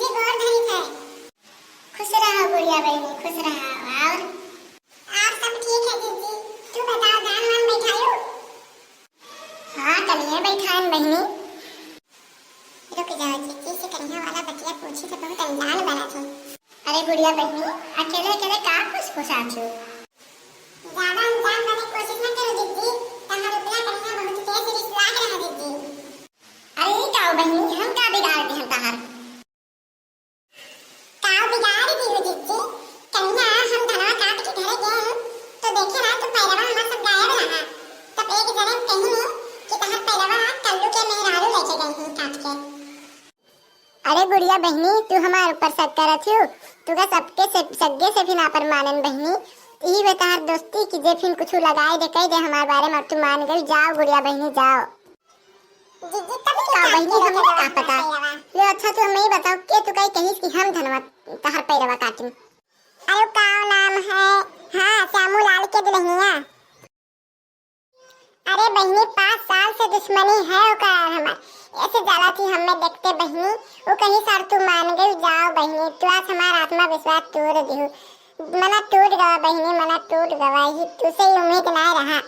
जिद्दी गोवर्धन है। खुश रहो गुड़िया बहनी, खुश रहो। और सब ठीक है जिद्दी, तू बताओ दान वान बैठायो? हाँ कलिए बैठान बहनी। रुक जाओ जिद्दी से कन्या वाला बतिया पूछी तो बहुत अनजान बना थे। अरे गुड़िया बहनी अकेले अकेले का खुश आछू? ज्यादा अनजान बने कोशिश न करो जिद्दी, तहार उपला कन्या बहुत तेज रिश्ता लाग रहा जिद्दी। अरे काओ बहनी हम का बिगाड़ दी हम तहार? काओ बिगाड़ दी हो जिद्दी? कन्या हम धनवा काट के घरे गए तो देखे ना तो पैरवा हमार सब गायब रहा। तब एक जने कहीं कि तहार पैरवा कल्लू के मेहरारू लेके गई हैं काट के। अरे गुड़िया बहनी तू हमार ऊपर शक करत हो? तू का सबके से सग्गे से भी ना पर मानन बहनी। यही बता दोस्ती की जे फिर कुछ लगाए दे कह दे हमारे बारे में तू मान गई। जाओ गुड़िया बहनी जाओ। जिद्दी तब का बहनी हमें का पता ले। अच्छा तू हमें बताओ के तू कहीं कि हम धनवा तहर पैरवा काटिन? अरे का नाम है? हां श्यामू लाल के दुल्हनिया। अरे बहनी 5 साल से दुश्मनी है ओकर हमार। ऐसे जाला थी हमें देखते बहनी वो कहीं सर तू मान गई। जाओ बहनी तू आज हमारा आत्मा विश्वास तोड़ दिहु। मना टूट गवा बहनी, मना टूट गवा। ही तुझसे उम्मीद ना रहा।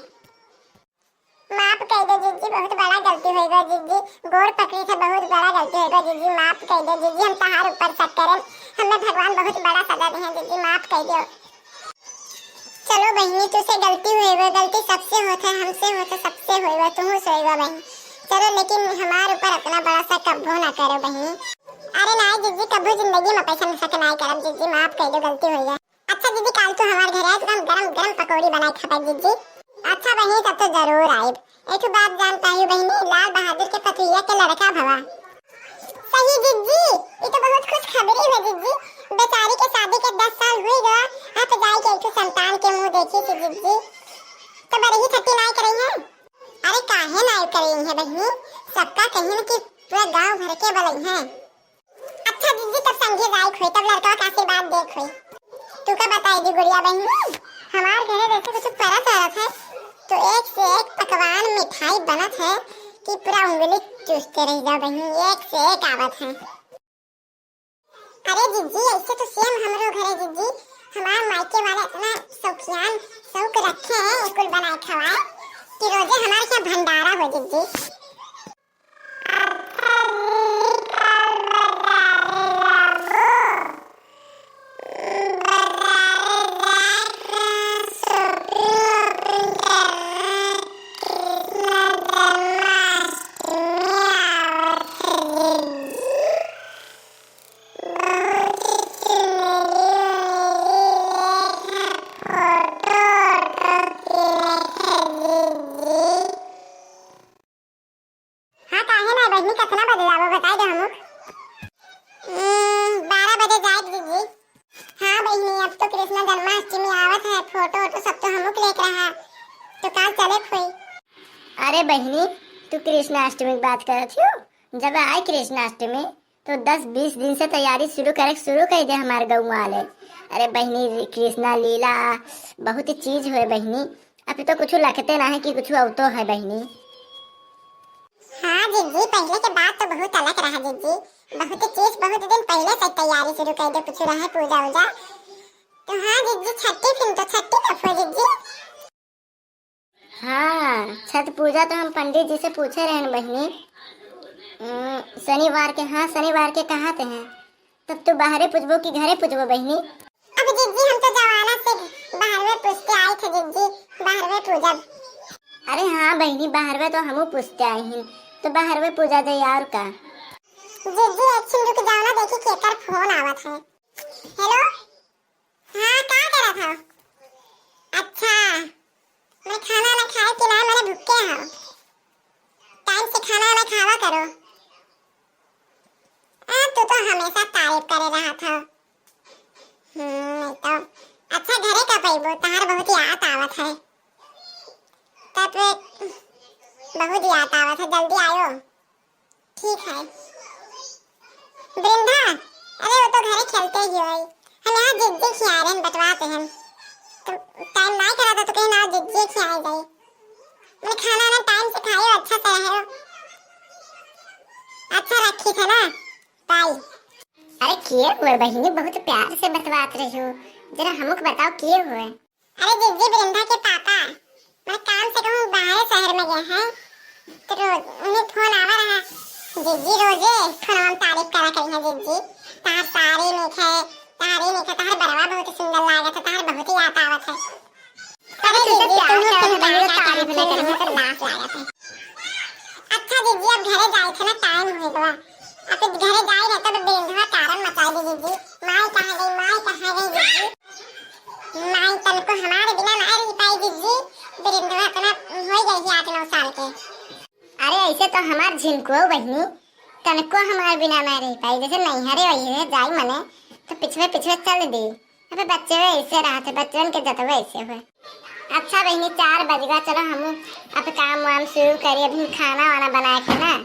माफ कर दे जिद्दी, बहुत बड़ा गलती हो गई जिद्दी। गोड़ पकड़ी से बहुत बड़ा गलती हो गई जिद्दी। माफ कर दे जिद्दी, हम तहार ऊपर शक करें। हमें भगवान बहुत बड़ा सजा दे जिद्दी, माफ कर दो। चलो बहनी तुझसे गलती हुई है, गलती सबसे होता है, हमसे होता सबसे हुई है, तुम सोएगा बहनी। चलो लेकिन हमारे ऊपर अपना बड़ा सा कब्बो ना करो बहनी। अरे नहीं जिद्दी कब्बो जिंदगी में पैसा न सक नहीं करब जिद्दी, माफ कर दो गलती हो गई। अच्छा दीदी कल तो हमारे घर आए तो हम गरम गरम पकौड़ी बनाए खाए दीदी। अच्छा बहनी तब तो जरूर आए। एक बात जानता हूँ बहनी, लाल बहादुर के पतुइया के लड़का भवा। सही दीदी, ये तो बहुत खुश खबरी है दीदी। बेचारी के शादी के 10 साल हुए गया, आप जाए के एक संतान के मुंह देखी थी दीदी। तो बड़ी छट्टी नहीं करी है? अरे काहे नहीं करी है बहनी, सबका कहीं कि पूरा गांव भर के बलई है। अच्छा दीदी तब संगे जाए खोई, तब लड़का का आशीर्वाद दे खोई। तू का बताई दी गुड़िया बहनी, हमारे घर जैसे कुछ परत आरत है तो एक से एक पकवान मिठाई बनत है कि पूरा उंगली चूसते रह जाओ बहनी, एक से एक आवत है। अरे जीजी ऐसे तो सेम हमरो घरे जीजी, हमारे मायके वाले इतना शौकियान शौक रखे हैं स्कूल बनाए खवाए कि रोजे हमारे क्या भंडारा हो जीजी। अरे बहनी तू कृष्णाष्टमी की बात करत हो? जब आए कृष्णाष्टमी तो 10-20 दिन से तैयारी शुरू कर दे हमारे गाँव वाले। अरे बहनी कृष्णा लीला बहुत चीज है बहनी, अभी तो कुछ लगते ना है कि कुछ अब तो है बहनी। हाँ जीजी पहले के बात तो बहुत अलग रहा जीजी, बहुत चीज बहुत दिन पहले से तैयारी शुरू कर दे, कुछ रहे पूजा वूजा तो। हाँ जीजी छठी फिर तो छठी कब हो जीजी? हाँ छठ पूजा तो हम पंडित जी से पूछे रहे बहनी, शनिवार के। हाँ शनिवार के कहाते हैं, तब तो बाहरे पूछबो कि घरे पूछबो बहनी? अब जीजी हम तो जवाना से बाहरवे पूछते आए थे जीजी, बाहरवे पूजब। अरे हाँ बहनी बाहरवे तो हमू पूछते आए हैं, तो बाहरवे पूजा जाए और का। जीजी एक मिनट रुक जाओ ना, देखी केकर फोन आवत है। हेलो हाँ क्या कर रहा था? अच्छा मैं खाना ना खाए कि ना, मैंने भूखे हूँ, टाइम से खाना ना खावा करो। तू तो हमेशा तारीफ करे रहा था। तो अच्छा घरे का पैबो तहार बहुत याद आवत है, तब बहुत याद आवत है, जल्दी आयो। ठीक है वृंदा, अरे वो तो घरे खेलते ही होई, हम यहाँ जिद्दी खिया रहे हैं बटवाते हैं, तो टाइम नहीं करा था तो कहीं ना जिद्दी खिया गई। मैं खाना ना टाइम से खाओ, अच्छा से रहो, अच्छा रखी था ना बाय। अरे किए हुए बहिनी बहुत प्यार से बतवात रही हो, जरा हमको बताओ किए हुए। अरे जीजी वृंदा के पापा मैं काम से कहूँ बाहर शहर में गए हैं तो उन्हें फोन आवा रहा। जीजी रोजे फोन में तारीफ करा करी है जीजी, तार साड़ी नहीं खे तार बरवा बहुत सुंदर लागत है, तार बहुत ही याद आवत है। अरे जीजी तुम्हें तारीफ नहीं करने में तो लाज लागत है। अच्छा जीजी अब घरे जाए थे ना, टाइम हो गया, अब घरे जाए रहता तो बेंधवा कारण मचाई दी जीजी। माई कहाँ गई जीजी? माई तन को हमारे बिना ना रह पाई जीजी, बेंधवा अपना हो गई 8-9 साल के। अरे ऐसे तो हमार झिनको बहिनी तनको हमारे बिना ना रह पाई, जैसे नहीं हरे वही है जाई मने तो पिछवे चल दी। अबे बच्चे वे ऐसे रहते, बच्चन के जतवे ऐसे हुए। अच्छा बहिनी 4 बज गया, चलो हम अब काम वाम शुरू करिए, अभी खाना वाना बनाए के ना,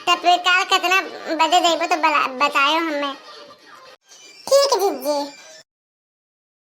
तब फिर कल कितना बजे जाइबो तो बतायो हमें। ठीक जीजी।